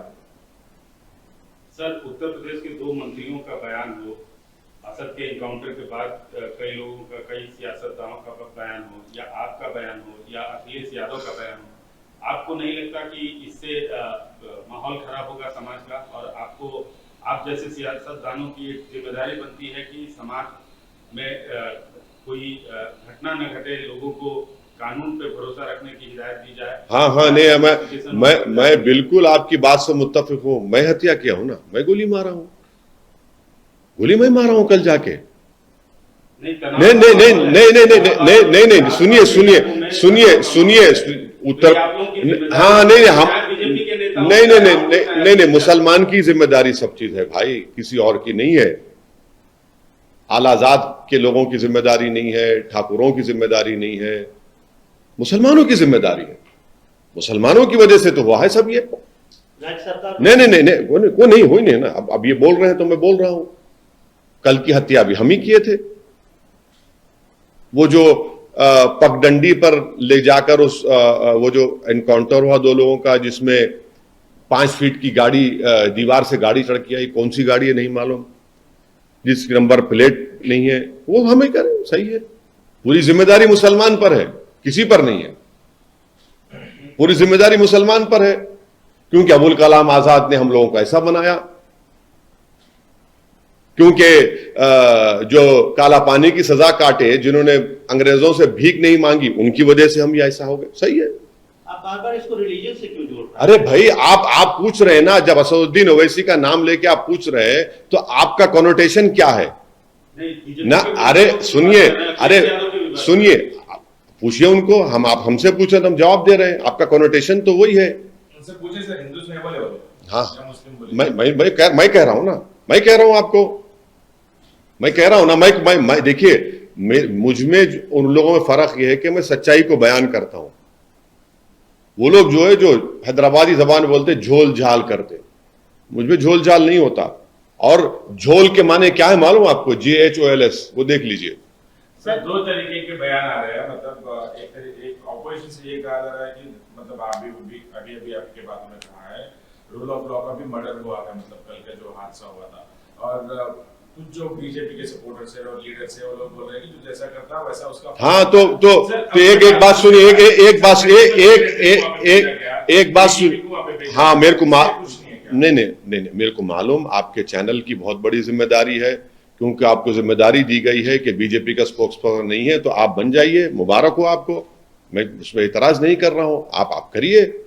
सर उत्तर प्रदेश के 2 मंत्रियों का बयान हो, असद के एनकाउंटर के बाद कई लोगों का, कई सियासतदानों का बयान हो, या आपका बयान हो, या अखिलेश यादव का बयान हो, आपको नहीं लगता कि इससे माहौल खराब होगा समाज का? और आपको, आप जैसे सियासतदानों की एक जिम्मेदारी बनती है कि समाज में कोई घटना न घटे, लोगों को कानून पे भरोसा रखने की हिदायत दी जाए। हाँ, नहीं, मैं बिल्कुल आपकी बात से मुत्तफिक हूं। मैं हत्या किया हूं ना, मैं गोली मारा हूं, गोली मैं मारा हूं कल जाके। नहीं, सुनिए उत्तर, हाँ, नहीं, मुसलमान की जिम्मेदारी सब चीज है भाई, किसी और की नहीं है। आलाजाद के लोगों की जिम्मेदारी नहीं है, ठाकुरों की जिम्मेदारी नहीं है, मुसलमानों की जिम्मेदारी है। मुसलमानों की वजह से तो हुआ है सब ये। राज्य सरकार नहीं, वो नहीं हुई नहीं ना। अब ये बोल रहे हैं तो मैं बोल रहा हूं, कल की हत्या भी हम ही किए थे। वो जो पगडंडी पर ले जाकर वो जो एनकाउंटर हुआ 2 लोगों का, जिसमें 5 फीट की गाड़ी, दीवार से गाड़ी चढ़ के आई, कौन सी गाड़ी है नहीं मालूम, जिस नंबर प्लेट नहीं है, वो हमें करें, सही है। पूरी जिम्मेदारी मुसलमान पर है, किसी पर नहीं है। पूरी जिम्मेदारी मुसलमान पर है, क्योंकि अबुल कलाम आजाद ने हम लोगों को ऐसा बनाया, क्योंकि जो काला पानी की सजा काटे, जिन्होंने अंग्रेजों से भीख नहीं मांगी, उनकी वजह से हम ये ऐसा हो गए। सही है। आप बार-बार इसको रिलीजन से क्यों जोड़ रहे हैं? अरे भाई, आप पूछ रहे हैं ना, जब असदुद्दीन ओवैसी का नाम लेके आप पूछ रहे हैं, तो आपका कॉनोटेशन क्या है? नहीं, ना, अरे सुनिए, पूछिए उनको, हमसे पूछे तो हम जवाब दे रहे हैं, आपका कॉनोटेशन तो वही है। उनसे पूछे सर, हिंदू से बोले वो, हाँ, या मुस्लिम बोले? मैं कह रहा हूं ना, मैं कह रहा हूं आपको, मैं कह रहा हूं ना, मैं देखिए, मुझ में उन लोगों में फर्क यह है कि मैं सच्चाई को बयान करता हूं। वो लोग जो है, जो हैदराबादी जबान बोलते झोल झाल करते, मुझ में झोल झाल नहीं होता। और झोल के माने क्या है मालूम आपको? JHOLS, वो देख लीजिए। सर, दो तरीके के बयान आ रहे हैं, मतलब एक ऑपोजिशन से ये कहा जा रहा है कि मतलब अभी आपके बातों में कहा है रूल ऑफ लॉ का भी मर्डर हुआ है, मतलब कल का जो हादसा हुआ था। और कुछ जो बीजेपी के सपोर्टर्स है और लीडर्स है, वो लोग बोल रहे हैं कि जो जैसा करता है वैसा उसका। हाँ, तो एक बात सुनिए, एक बात सुनिए। हाँ, मेरे को नहीं, मेरे को मालूम आपके चैनल की बहुत बड़ी जिम्मेदारी है, क्योंकि आपको जिम्मेदारी दी गई है कि बीजेपी का स्पोक्सपर्सन नहीं है, तो आप बन जाइए, मुबारक हो आपको, मैं उसमें इतराज नहीं कर रहा हूं, आप करिए।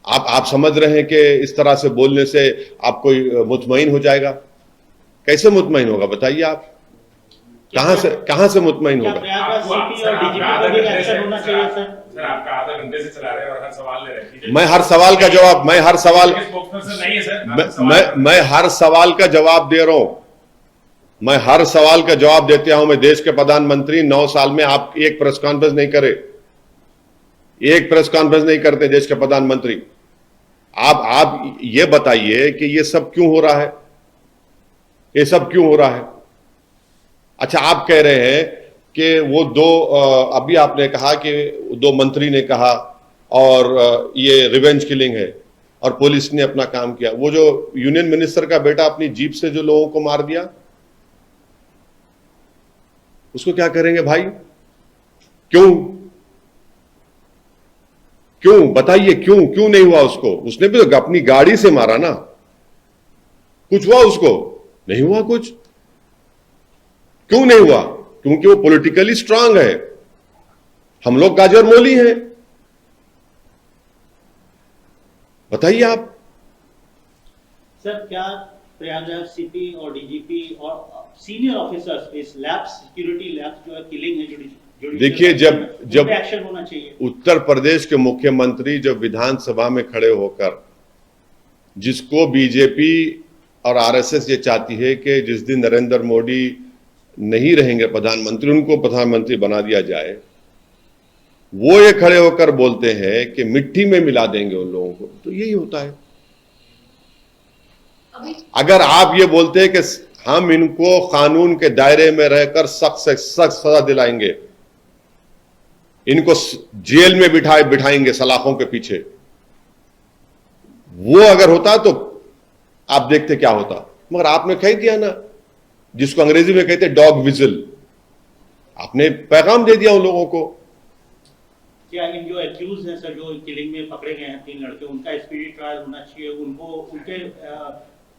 आप समझ रहे हैं कि इस तरह से बोलने से आप कोई मुतमईन हो जाएगा? कैसे मुतमईन होगा बताइए आप? कहां से मुतमईन होगा? आपका आधा घंटे से चला रहे हैं और हर सवाल ले रहे हैं। मैं हर सवाल का जवाब दे रहा हूं। मैं हर सवाल का जवाब देते हूं। मैं देश के प्रधानमंत्री 9 साल में आप एक प्रेस कॉन्फ्रेंस नहीं करे, एक प्रेस कॉन्फ्रेंस नहीं करते देश के प्रधानमंत्री। आप ये बताइए कि ये सब क्यों हो रहा है? ये सब क्यों हो रहा है? अच्छा, आप कह रहे हैं कि वो अभी आपने कहा कि 2 मंत्री ने कहा और ये रिवेंज किलिंग है और पुलिस ने अपना काम किया। वो जो यूनियन मिनिस्टर का बेटा अपनी जीप से जो लोगों को मार दिया, उसको क्या करेंगे भाई? क्यों बताइए, क्यों नहीं हुआ उसको? उसने भी तो अपनी गाड़ी से मारा ना। कुछ हुआ उसको? नहीं हुआ कुछ। क्यों नहीं हुआ? क्योंकि वो पॉलिटिकली स्ट्रांग है, हम लोग गाजर मोली हैं। बताइए आप। सर, क्या प्रयागराज सीपी और डीजीपी और सीनियर ऑफिसर्स इस लैब्स, सिक्योरिटी लैब्स जो है किलिंग है, देखिए, जब एक्शन होना चाहिए। उत्तर प्रदेश के मुख्यमंत्री जब विधानसभा में खड़े होकर, जिसको बीजेपी और आरएसएस ये चाहती है कि जिस दिन नरेंद्र मोदी नहीं रहेंगे प्रधानमंत्री, उनको प्रधानमंत्री बना दिया जाए, वो ये खड़े होकर बोलते हैं कि मिट्टी में मिला देंगे उन लोगों को। तो यही होता है। अगर आप ये बोलते हैं कि हम इनको कानून के दायरे में रहकर सख्त से सख्त सजा दिलाएंगे, इनको जेल में बिठाएंगे सलाखों के पीछे, वो अगर होता तो आप देखते क्या होता। मगर आपने कह दिया ना, जिसको अंग्रेजी में कहते डॉग विजिल, आपने पैगाम दे दिया उन लोगों को। क्या इन जो एक्यूज हैं सर, जो किलिंग में पकड़े गए हैं 3 लड़के, उनका स्पीडी ट्रायल होना चाहिए? उनको उनके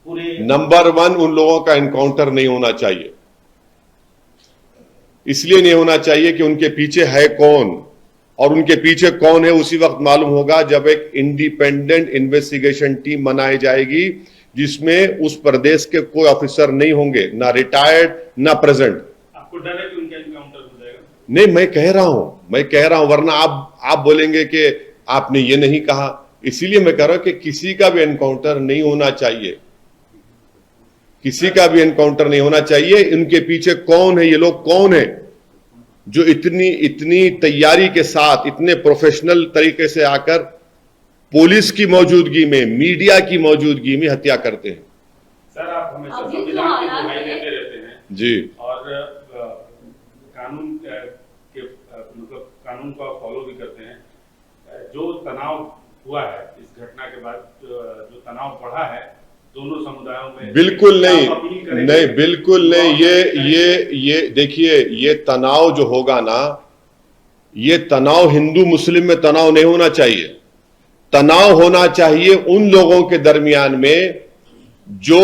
पूरे नंबर 1 उन लोगों का एनकाउंटर नहीं होना चाहिए। इसलिए नहीं होना चाहिए कि उनके पीछे है कौन, और उनके पीछे कौन है उसी वक्त मालूम होगा जब एक इंडिपेंडेंट इन्वेस्टिगेशन टीम बनाई जाएगी, जिसमें उस प्रदेश के कोई ऑफिसर नहीं होंगे, ना रिटायर्ड ना प्रेजेंट। आपको डर है कि उनका एनकाउंटर हो जाएगा? नहीं, मैं कह रहा हूं, वरना आप बोलेंगे कि आपने ये नहीं कहा। इसीलिए मैं कह रहा हूं कि किसी का भी एनकाउंटर नहीं होना चाहिए, किसी का भी एनकाउंटर नहीं होना चाहिए। इनके पीछे कौन है, ये लोग कौन है जो इतनी तैयारी के साथ, इतने प्रोफेशनल तरीके से आकर पुलिस की मौजूदगी में, मीडिया की मौजूदगी में हत्या करते हैं। सर, आप हमेशा संविधान की दुहाई देते रहते हैं जी, और कानून के मतलब कानून को फॉलो भी करते हैं। जो तनाव हुआ है इस घटना के बाद, जो तनाव बढ़ा है दोनों समुदायों में, बिल्कुल नहीं, बिल्कुल नहीं। ये देखिए, ये तनाव जो होगा ना, ये तनाव हिंदू मुस्लिम में तनाव नहीं होना चाहिए। तनाव होना चाहिए उन लोगों के दरमियान में जो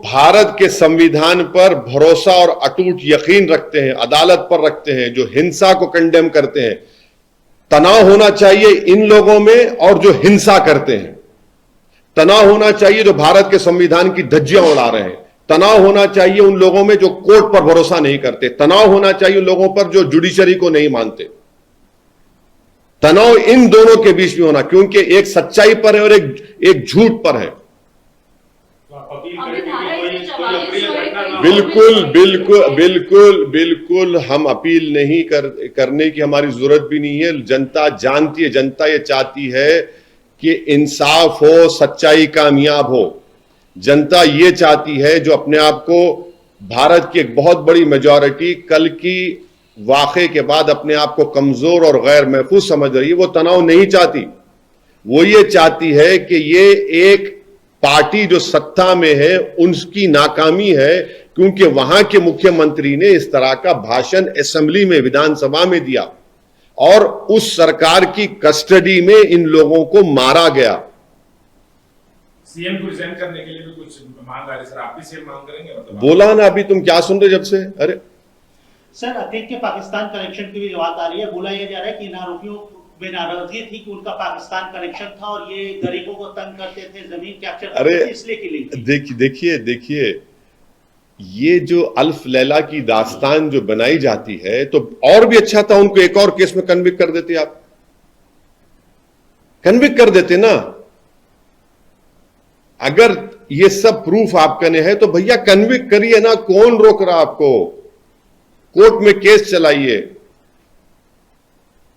भारत के संविधान पर भरोसा और अटूट यकीन रखते हैं, अदालत पर रखते हैं, जो हिंसा को कंडेम करते हैं। तनाव होना चाहिए इन लोगों में और जो हिंसा करते हैं। तनाव होना चाहिए जो भारत के संविधान की धज्जियां उड़ा रहे हैं। तनाव होना चाहिए उन लोगों में जो कोर्ट पर भरोसा नहीं करते, तनाव होना चाहिए उन लोगों पर जो जुडिशरी को नहीं मानते। तनाव इन दोनों के बीच में होना, क्योंकि एक सच्चाई पर है और एक झूठ पर है। तो आप अपील करेंगे कि कोई अप्रिय घटना ना हो। बिल्कुल बिल्कुल बिल्कुल बिल्कुल हम अपील नहीं करने की हमारी जरूरत भी नहीं है। जनता जानती है, जनता ये चाहती है कि इंसाफ हो, सच्चाई कामयाब हो। जनता ये चाहती है, जो अपने आप को भारत की एक बहुत बड़ी मेजॉरिटी कल की वाक़े के बाद अपने आप को कमजोर और गैर महफूज समझ रही है, वो तनाव नहीं चाहती। वो ये चाहती है कि ये एक पार्टी जो सत्ता में है उनकी नाकामी है, क्योंकि वहां के मुख्यमंत्री ने इस तरह का भाषण असेंबली में, विधानसभा में दिया और उस सरकार की कस्टडी में इन लोगों को मारा गया। सीएम को रिजाइन करने के लिए भी कुछ मांग आ रही सर, आप भी सीएम मांग करेंगे? मतलब बोला ना, अभी तुम क्या सुन रहे जब से? अरे सर, अतीत के पाकिस्तान कनेक्शन की भी बात आ रही है। बोला यह जा रहा है कि इन आरोपियों में नाराजगी थी कि उनका पाकिस्तान कनेक्शन था और ये गरीबों को तंग करते थे, जमीन कैप्चर करते थे, इसलिए की देखिए ये जो अल्फ लैला की दास्तान जो बनाई जाती है, तो और भी अच्छा था उनको एक और केस में कन्विक्ट कर देते। आप कन्विक्ट कर देते ना। अगर ये सब प्रूफ आपके ने है तो भैया कन्विक्ट करिए ना, कौन रोक रहा आपको? कोर्ट में केस चलाइए।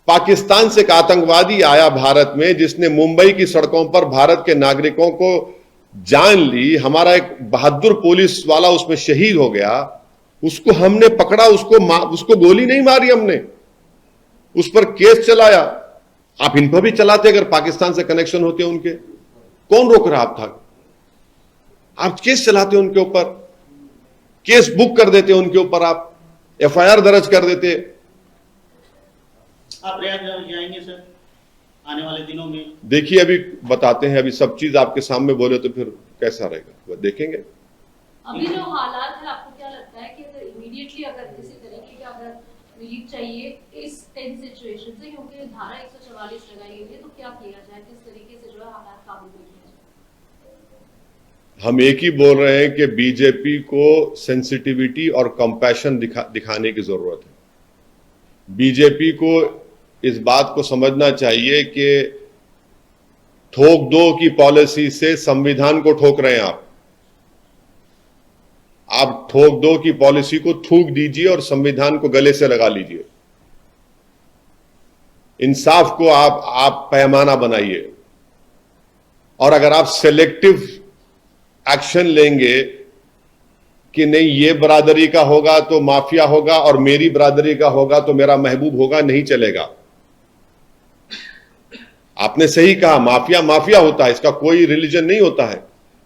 पाकिस्तान से एक आतंकवादी आया भारत में, जिसने मुंबई की सड़कों पर भारत के नागरिकों को जान ली। हमारा एक बहादुर पुलिस वाला उसमें शहीद हो गया। उसको हमने पकड़ा, उसको गोली नहीं मारी हमने, उस पर केस चलाया। आप इन पर भी चलाते अगर पाकिस्तान से कनेक्शन होते उनके। कौन रोक रहा था? आप केस चलाते उनके ऊपर, केस बुक कर देते उनके ऊपर, आप एफआईआर दर्ज कर देते। आप प्रयागराज जाएंगे सर आने वाले दिनों में? देखिए अभी बताते हैं, अभी सब चीज आपके सामने बोले तो फिर कैसा रहेगा, वो देखेंगे। अभी जो हालात है, आपको क्या लगता है कि अगर इमीडिएटली अगर किसी तरीके का अगर रिलीफ चाहिए इस टेंस सिचुएशन से, क्योंकि धारा 144 लगाई गई है, तो क्या किया जाए, किस तरीके से जो है हालात काबू में किया जाए? हम एक ही बोल रहे हैं कि बीजेपी को सेंसिटिविटी और कंपैशन दिखाने की जरूरत है। बीजेपी को इस बात को समझना चाहिए कि ठोक दो की पॉलिसी से संविधान को ठोक रहे हैं आप ठोक दो की पॉलिसी को थूक दीजिए और संविधान को गले से लगा लीजिए। इंसाफ को आप पैमाना बनाइए। और अगर आप सेलेक्टिव एक्शन लेंगे कि नहीं ये बरादरी का होगा तो माफिया होगा और मेरी बरादरी का होगा तो मेरा महबूब होगा, नहीं चलेगा। आपने सही कहा, माफिया माफिया होता है, इसका कोई रिलीजन नहीं होता है,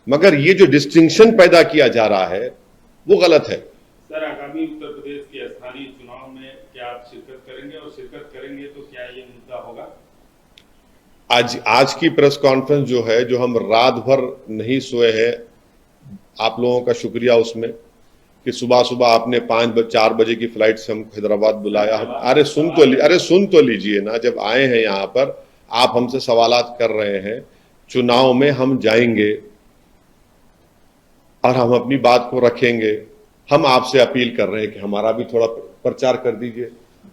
मगर ये जो डिस्टिंक्शन पैदा किया जा रहा है वो गलत है। सर, आगामी उत्तर प्रदेश के स्थानीय चुनाव में क्या आप शिरकत करेंगे, और शिरकत करेंगे तो क्या ये मुद्दा होगा? आज की प्रेस कॉन्फ्रेंस जो है, जो हम रात भर नहीं सोए हैं, आप लोगों का शुक्रिया उसमें कि सुबह सुबह आपने 4 बजे की फ्लाइट से हमको हैदराबाद बुलाया। अरे सुन तो लीजिए ना, जब आए हैं यहाँ पर आप हमसे सवालात कर रहे हैं। चुनाव में हम जाएंगे और हम अपनी बात को रखेंगे। हम आपसे अपील कर रहे हैं कि हमारा भी थोड़ा प्रचार कर दीजिए।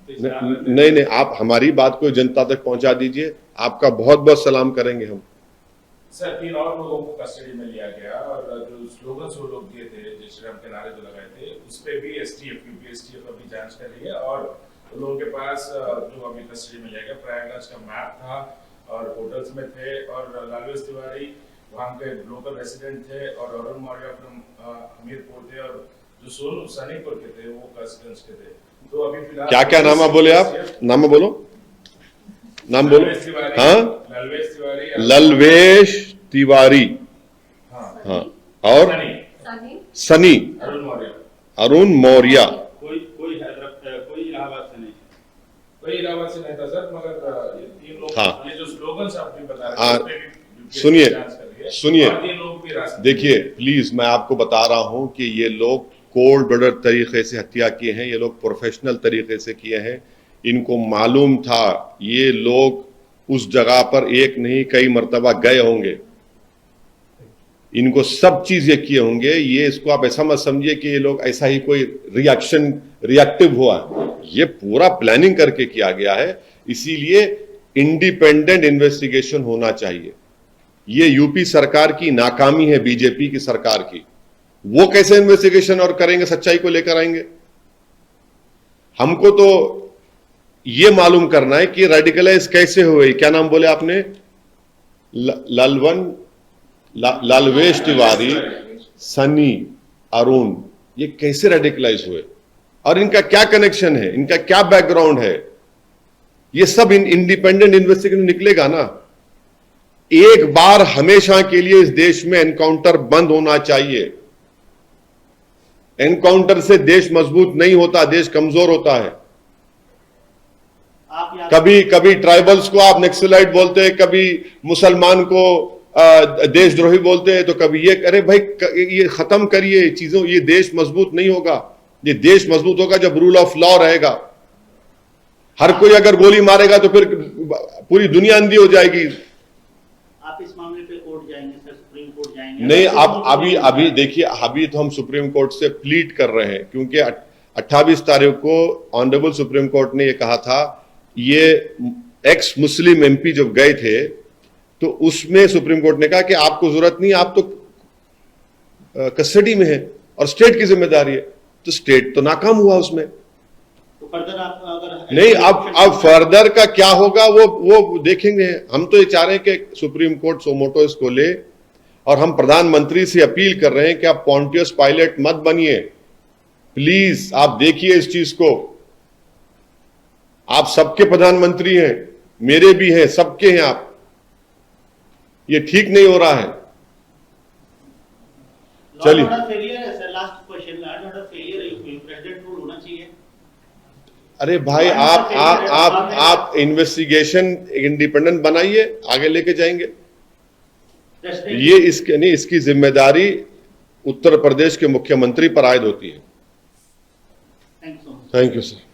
नहीं, आप हमारी बात को जनता तक पहुंचा दीजिए। आपका बहुत बहुत सलाम करेंगे हम। सर, 3 और लोगों को कस्टडी में लिया गया और जो स्लोगन्स वो लोग दिए थे, जय श्री राम के नारे जो लगाए थे, उस पे भी एसटीएफ अभी जांच कर रही है। और लोगों के पास जो अभी कस्टडी में लिया गया, प्रयागराज का मैप था और होटल्स में थे, और लालवेश तिवारी वहाँ के लोकल रेसिडेंट थे, और अरुण मौर्य फ्रॉम हमीरपुर थे, और जो सोनू सनीपुर के थे वो कस्टम्स के थे। तो अभी फिलहाल क्या नाम बोले आप? नाम बोलो। हाँ, ललवेश तिवारी। हाँ, और सनी अरुण मौर्य। कोई इलाहाबाद से नहीं था सर, मगर ये 3 लोग, हाँ, ये जो स्लोगन्स आपने बता रहे हैं, सुनिए, देखिए प्लीज, मैं आपको बता रहा हूं कि ये लोग कोल्ड ब्लडेड तरीके से हत्या किए हैं, ये लोग प्रोफेशनल तरीके से किए हैं। इनको मालूम था ये लोग उस जगह पर एक नहीं कई मर्तबा गए होंगे। इनको सब चीज ये किए होंगे। ये इसको आप ऐसा मत समझिए कि ये लोग ऐसा ही कोई रिएक्टिव हुआ, ये पूरा प्लानिंग करके किया गया है। इसीलिए इंडिपेंडेंट इन्वेस्टिगेशन होना चाहिए। ये यूपी सरकार की नाकामी है, बीजेपी की सरकार की। वो कैसे इन्वेस्टिगेशन और करेंगे, सच्चाई को लेकर आएंगे? हमको तो ये मालूम करना है कि रेडिकलाइज कैसे हुए। क्या नाम बोले आपने? लालवेश तिवारी, सनी, अरुण, ये कैसे रेडिकलाइज हुए और इनका क्या कनेक्शन है, इनका क्या बैकग्राउंड है? ये सब इंडिपेंडेंट इन्वेस्टिगेशन निकलेगा ना। एक बार हमेशा के लिए इस देश में एनकाउंटर बंद होना चाहिए। एनकाउंटर से देश मजबूत नहीं होता, देश कमजोर होता है। कभी ट्राइबल्स को आप नक्सलाइट बोलते हैं, कभी मुसलमान को देशद्रोही बोलते हैं, तो कभी ये। अरे भाई, ये खत्म करिए चीजों। ये देश मजबूत नहीं होगा। ये देश मजबूत होगा जब रूल ऑफ लॉ रहेगा। हर कोई अगर गोली मारेगा तो फिर पूरी दुनिया अंधी हो जाएगी। आप इस मामले पे कोर्ट जाएंगे सर, सुप्रीम कोर्ट जाएंगे? नहीं, आप अभी देखिए, अभी तो हम सुप्रीम कोर्ट से प्लीड कर रहे हैं, क्योंकि 28 तारीख को ऑनरेबल सुप्रीम कोर्ट ने ये कहा था। ये एक्स मुस्लिम एमपी जब गए थे तो उसमें सुप्रीम कोर्ट ने कहा कि आपको जरूरत नहीं, आप तो कस्टडी में है और स्टेट की जिम्मेदारी है। तो स्टेट तो नाकाम हुआ उसमें। तो फर्दर आप अगर नहीं, अब फर्दर का क्या होगा वो देखेंगे। हम तो ये चाह रहे हैं कि सुप्रीम कोर्ट सोमोटो इसको ले, और हम प्रधानमंत्री से अपील कर रहे हैं कि आप पॉन्टियस पायलट मत बनिए। प्लीज आप देखिए इस चीज को। आप सबके प्रधानमंत्री हैं, मेरे भी हैं, सबके हैं आप। ये ठीक नहीं हो रहा है। चलिए, फेलियर है sir. Last question, law and order failure है, प्रेसिडेंट रूल होना चाहिए। अरे भाई, आप इन्वेस्टिगेशन इंडिपेंडेंट बनाइए, आगे लेके जाएंगे। ये इसकी जिम्मेदारी उत्तर प्रदेश के मुख्यमंत्री पर आयद होती है। Thank you so much. Thank you sir.